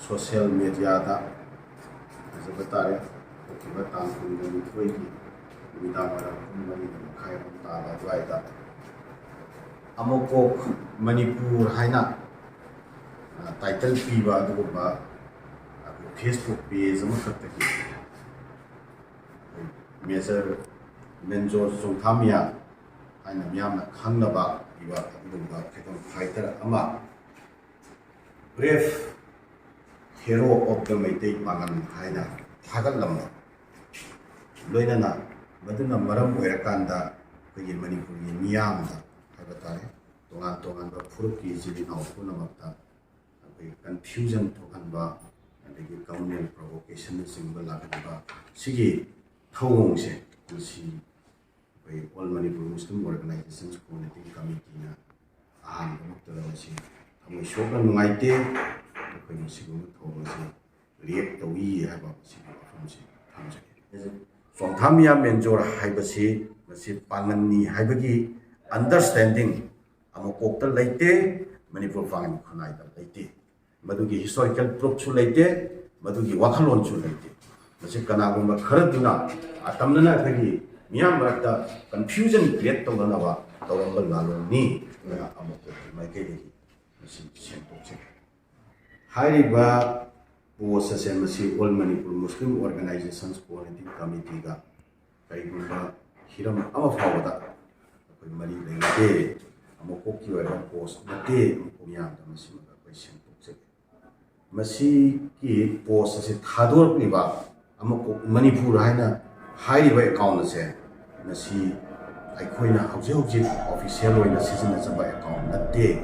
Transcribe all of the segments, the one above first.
social media da zabatare Twkhiba tang kunjani koigi midamara mani khai ta la dwaida Ammococ Manipur Haina title piba aduba Facebook page amakataki Major Menjor Chongtham Haina miyamna khangnaba iba aduba freedom fighter ama brave hero of the Leite Pangal Haina Pangal Loinana Maduna Maram Werakanda Manipur Miyamda Habatare Tongan Tongan Purki Zilin of Punamata confusion to Hanba and the government provocation symbol Lakaba Sigi Tongse to see all Manipur Muslim organizations community committee Amukta Amushokan Maite when Sigum told us, react the we have a from Tamia Menjor Hibasi, Pangani Hibagi, understanding Ammococ Leite, Manipur Fang Kunaita Leite, Madugi historical proof to Leite, Madugi Wakalon to Leite, Masikanaguma Karaduna, Atamana Hagi, Miyamata, confusion create Tonganava, Torambal Naloni, Ammococ, my Kedi, Hairiba was a semasi all Manipur Muslim organizations coordinating committee ga Kaigunda Hiram Amafawada Mari Leite Ammococ post Nate Muyam Masimaga question Masi ki post as a Hador Niba Ammococ Manipur Haina Hairiba account say Masi Aikoina Hauji official in the season as a by account Nate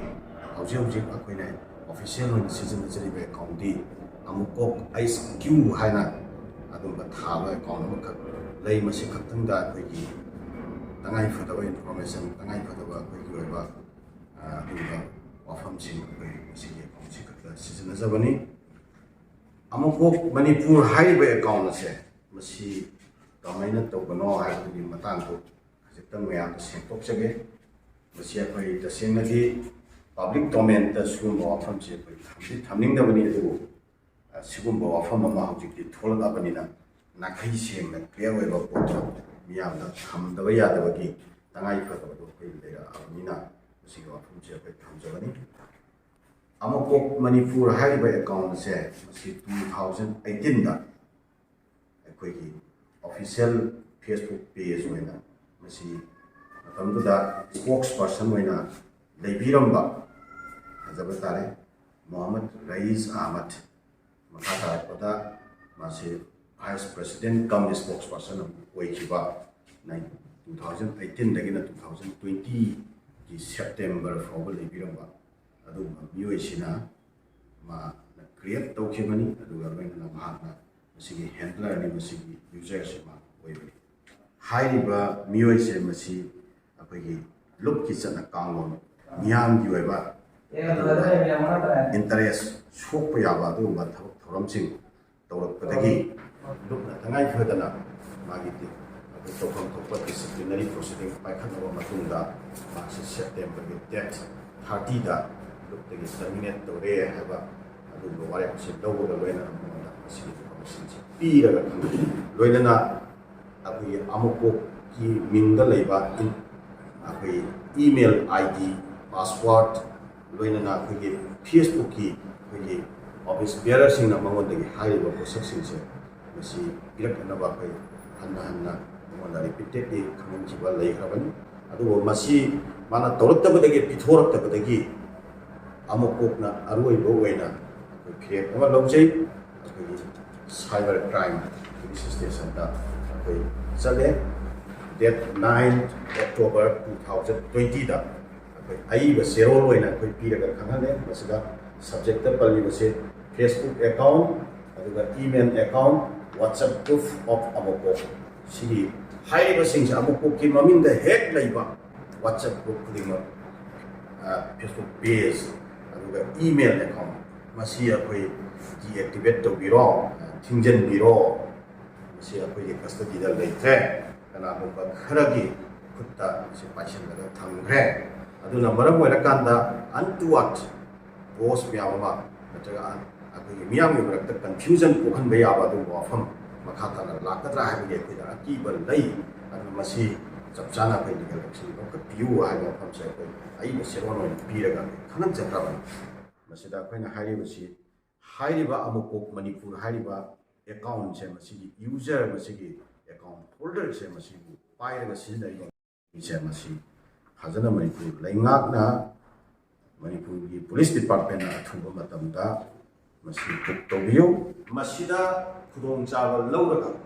Hauji Akoina official in the season as a county Ammococ Ice Q Haina Adumba Taba account Lay Masikatanga Quigi Tangai for the information Tangai for the work of Hamsing season as a bunny Ammococ Manipur Highway account say Masi Domina Tokano have to be Matango as a tongue we have to sing talks again Masi the same public domain the school of Hamsi coming the money to Sigumbo of Hama to told Abanina Nakai Sim and clear way of water. We have not come the way out of a gate. Tangai for the later Abanina, Sigo from Japan Germany. Ammococ Manipur Highway account said 2018 a quickie official Facebook page winner. Masi come to that spokesperson winner. Leibiramba Zabatare Mohammed Rais Ahmad Makata Pada Masi Vice President come the spokesperson of Twkhiba 2018 again 2020 September for Leibiramba Adu Muishina Ma create Twkhiba Adu Arvena Mahana Masi handler and Masi users Webby Hairiba Muise Masi Apagi look kitchen account Miyam Yueva interest Swap Yava do but Romsing Torapatagi look at the night further Magiti the Tokam disciplinary proceeding by Kanova Matunda March September with death Hartida look the terminate the way I have a what I said over the way Peter Loyana Ammococ Minga Leva in email ID password Loinana Facebook key office bearers in among the high level sections. We see Piranaba Hana repeatedly coming to Lake Haven. Adu Masi Mana Tortabagi, Pitor Tabagi Ammococna Arui Bowena. We create our logic cyber crime police station. Sunday date 9 October 2020 da I was zero when I could be a Kanale, was subject to Facebook account, email account, WhatsApp proof of Ammococ. See, high things Ammococ came in the head labor, WhatsApp group, Facebook page, email account. Masia deactivate the bureau, Tingen bureau, Masia custody the Leite, and Ammococ Kutta, Sepassion, Tangre. Aduna maram Werakanda untoward post Miama, ꯑꯩꯈꯣꯏꯒꯤ ꯃꯤꯌꯥꯝꯒꯤ ꯃꯔꯛꯇ confusion ꯀꯣꯛꯍꯟꯕ ꯌꯥꯕ ꯑꯗꯨꯒꯨꯝꯕ ꯋꯥꯐꯝ ꯃꯈꯥ ꯇꯥꯅ ꯂꯥꯛꯀꯗ꯭ꯔꯥ ꯍꯥꯏꯕꯒꯤ ꯑꯩꯈꯣꯏꯗ ꯑꯀꯤꯕ ꯂꯩ ꯑꯗꯨꯅ ꯃꯁꯤ ꯆꯞ ꯆꯥꯅ ꯑꯩꯈꯣꯏ ꯂꯤꯒꯦꯜ ꯑꯦꯛꯁꯟ ꯂꯧꯈꯠꯄꯤꯌꯨ ꯍꯥꯏꯕ ꯋꯥꯐꯝꯁꯦ ꯑꯩꯈꯣꯏ ꯑꯏꯕ ꯁꯦꯟꯋꯥ ꯑꯣꯏꯅ ꯄꯤꯔꯒ ꯈꯟꯅꯖꯈ꯭ꯔꯕꯅꯤ ꯃꯁꯤꯗ ꯑꯩꯈꯣꯏꯅ ꯍꯥꯏꯔꯤꯕꯁꯤ ꯍꯥꯏꯔꯤꯕ ꯑꯃꯨꯀꯣꯛ ꯃꯅꯤꯄꯨꯔ ꯍꯥꯏꯔꯤꯕ ꯑꯦꯀꯥꯎꯟꯁꯦ ꯃꯁꯤꯒꯤ ꯌꯨꯖꯔ ꯃꯁꯤꯒꯤ ꯑꯦꯀꯥꯎꯟ ꯍꯣꯜꯗꯔꯁꯦ ꯃꯁꯤꯕꯨ ꯄꯥꯏꯔꯒ ꯁꯤꯖꯤꯟꯅꯔꯤꯕ ꯃꯤꯁꯦ ꯃꯁꯤ ꯐꯖꯅ ꯃꯅꯤꯄꯨꯔ ꯂꯩꯉꯥꯛꯅ ꯃꯅꯤꯄꯨꯔꯒꯤ ꯄꯨꯂꯤꯁ ꯗꯤꯄꯥꯔꯠꯃꯦꯟꯅ ꯑꯊꯨꯕ ꯃꯇꯝꯗ ꯃꯁꯤ ꯕꯨꯛ ꯇꯧꯕꯤꯌꯨ ꯃꯁꯤꯗ ꯈꯨꯗꯣꯡꯆꯥꯕ ꯂꯧꯔꯒ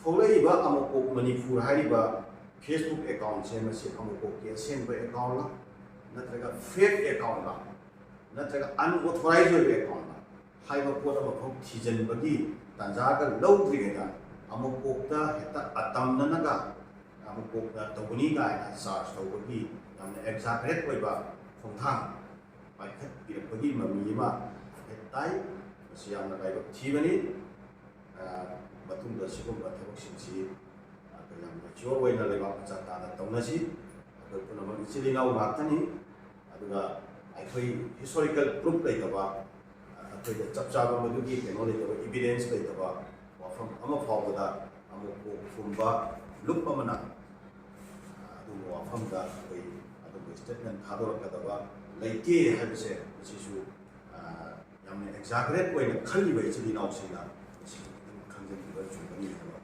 ꯊꯣꯛꯂꯛꯏꯕ ꯑꯃꯨꯀꯣꯛ ꯃꯅꯤꯄꯨꯔ ꯍꯥꯏꯔꯤꯕ ꯐꯦꯁꯕꯨꯛ ꯑꯦꯀꯥꯎꯟꯁꯦ ꯃꯁꯤ ꯑꯃꯨꯀꯣꯛꯀꯤ ꯑꯁꯦꯡꯕ ꯑꯦꯀꯥꯎꯟꯂ ꯅꯠꯇ꯭ꯔꯒ ꯐꯦꯛ ꯑꯦꯀꯥꯎꯟꯂ ꯅꯠꯇ꯭ꯔꯒ ꯑꯟꯑꯣꯊꯣꯔꯥꯏꯖ ꯑꯣꯏꯕ ꯑꯦꯀꯥꯎꯟꯂ ꯍꯥꯏꯕ ꯄꯣꯠ ꯑꯃꯐꯥꯎ ꯊꯤꯖꯤꯟꯕꯒꯤ ꯇꯥꯟꯖꯥꯒ ꯂꯧꯗ꯭ꯔꯤꯉꯩꯗ ꯑꯃꯨꯀꯣꯛꯇ ꯍꯦꯛꯇ ꯑꯇꯝꯅꯅꯒ ꯑꯃꯨꯀꯣꯛꯅ ꯇꯧꯒꯅꯤ ꯀꯥꯏꯅ ꯆꯥꯔꯖ ꯇꯧꯕꯒꯤ ꯌꯥꯝꯅ ꯑꯦꯛꯖꯥꯒꯔꯦꯠ ꯑꯣꯏꯕ ꯈꯣꯡꯊꯥꯡ ꯄꯥꯏꯈꯠꯄꯤꯔꯛꯄꯒꯤ ꯃꯃꯤ ꯑꯃ ꯇꯥꯏ ꯃꯁꯤ ꯌꯥꯝꯅ ꯂꯥꯏꯕꯛ ꯊꯤꯕꯅꯤ ꯃꯇꯨꯡꯗ ꯁꯤꯒꯨꯝꯕ ꯊꯕꯛꯁꯤꯡꯁꯤ ꯑꯩꯈꯣꯏ ꯌꯥꯝ ꯃꯦꯆꯤꯌꯣꯔ ꯑꯣꯏꯅ ꯂꯩꯕꯥꯛ ꯃꯆꯥ ꯇꯥꯅ ꯇꯧꯅꯁꯤ ꯑꯩꯈꯣꯏ ꯄꯨꯝꯅꯃꯛ ꯏꯆꯤꯜ ꯏꯅꯥꯎ ꯉꯥꯛꯇꯅꯤ ꯑꯗꯨꯒ ꯑꯩꯈꯣꯏ ꯍꯤꯁꯇꯣꯔꯤꯀꯦꯜ ꯄ꯭ꯔꯨꯐ ꯂꯩꯇꯕ ꯑꯩꯈꯣꯏꯗ ꯆꯞ ꯆꯥꯕ ꯃꯗꯨꯒꯤ ꯀꯩꯅꯣ ꯂꯩꯇꯕ ꯏꯕꯤꯗꯦꯟꯁ ꯂꯩꯇꯕ ꯋꯥꯐꯝ ꯑꯃ ꯐꯥꯎꯕꯗ ꯑꯃꯨꯛꯀꯨꯝꯕ ꯂꯨꯞ ꯑꯃꯅ ꯑꯗꯨꯒꯨꯝꯕ ꯋꯥꯐꯝꯗ ꯑꯩꯈꯣꯏ ꯑꯗꯨꯒꯨꯝꯕ ꯁ꯭ꯇꯦꯠꯃꯦꯟ ꯊꯥꯗꯣꯔꯛꯀꯗꯕ ꯂꯩꯇꯦ ꯍꯥꯏꯕꯁꯦ ꯃꯁꯤꯁꯨ ꯌꯥꯝꯅ ꯑꯦꯛꯖꯥꯒꯔꯦꯠ ꯑꯣꯏꯅ ꯈꯜꯂꯤꯕ ꯏꯆꯤꯜ ꯏꯅꯥꯎꯁꯤꯡꯅ ꯃꯁꯤ ꯈꯪꯖꯤꯟꯕꯤꯕ ꯆꯨꯝꯒꯅꯤ ꯍꯥꯏꯕ